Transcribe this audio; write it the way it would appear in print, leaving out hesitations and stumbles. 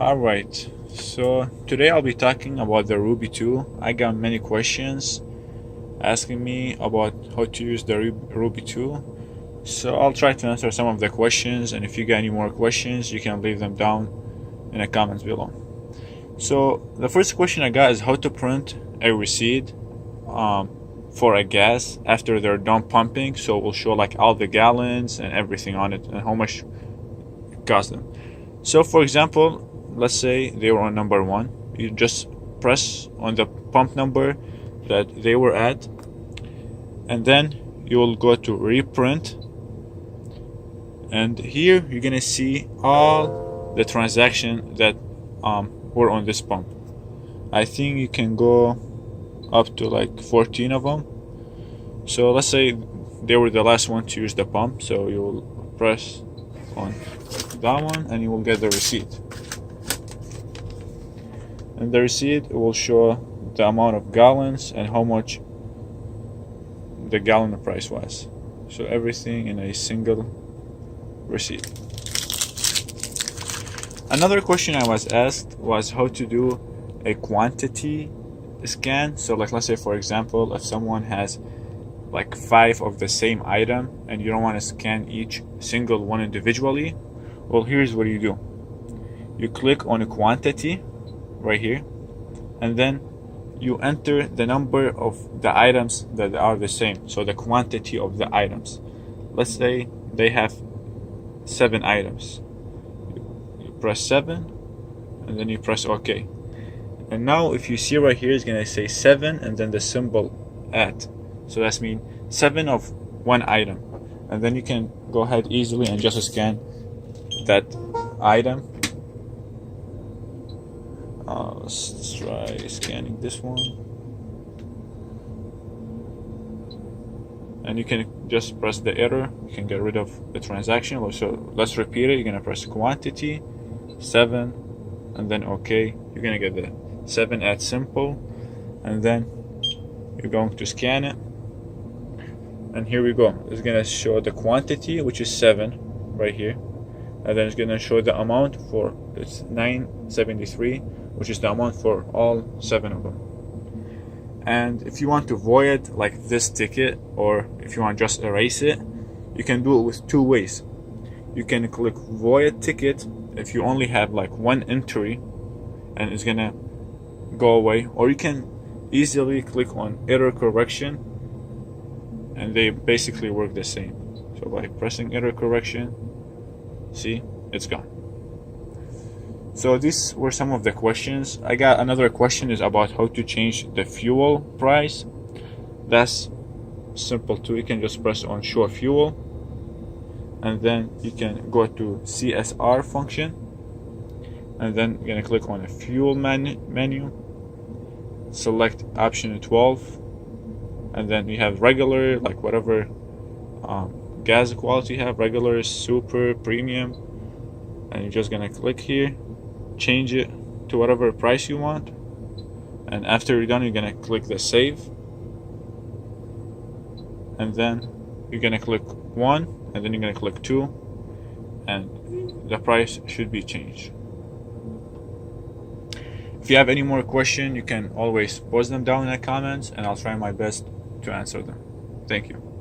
Alright, so today I'll be talking about the Ruby tool. I got many questions asking me about how to use the Ruby tool. So I'll try to answer some of the questions, and if you got any more questions, you can leave them down in the comments below. So the first question I got is how to print a receipt for a gas after they're done pumping. So we'll show like all the gallons and everything on it and how much it cost them. So for example, let's say they were on number 1. You just press on the pump number that they were at, and then you will go to reprint, and here you're gonna see all the transactions that were on this pump. I think you can go up to like 14 of them. So let's say they were the last one to use the pump, so you will press on that one and you will get the receipt. And the receipt will show the amount of gallons and how much the gallon price was. So everything in a single receipt. Another question I was asked was how to do a quantity scan. So like, let's say for example, if someone has like 5 of the same item and you don't want to scan each single one individually, well, here's what you do. You click on a quantity right here, and then you enter the number of the items that are the same, so the quantity of the items. Let's say they have 7 items. You press 7 and then you press OK, and now if you see right here, it's gonna say 7 and then the symbol at, so that's mean 7 of one item, and then you can go ahead easily and just scan that item. Let's try scanning this one, and you can just press the error. You can get rid of the transaction. So let's repeat it. You're gonna press quantity 7 and then OK. You're gonna get the 7 at simple, and then you're going to scan it, and here we go. It's gonna show the quantity, which is 7 right here, and then it's gonna show the amount for it's 973, which is the amount for all 7 of them. And if you want to void like this ticket, or if you want to just erase it, you can do it with 2 ways. You can click void ticket if you only have like 1 entry and it's gonna go away, or you can easily click on error correction and they basically work the same. So by pressing error correction, see, it's gone. So these were some of the questions. I got another question is about how to change the fuel price. That's simple too. You can just press on show fuel, and then you can go to CSR function, and then you're gonna click on a fuel menu, select option 12, and then you have regular, like whatever gas quality you have, regular, super, premium, and you're just gonna click here, change it to whatever price you want, and after you're done, you're gonna click the save, and then you're gonna click 1, and then you're gonna click 2, and the price should be changed. If you have any more questions, you can always post them down in the comments, and I'll try my best to answer them. Thank you.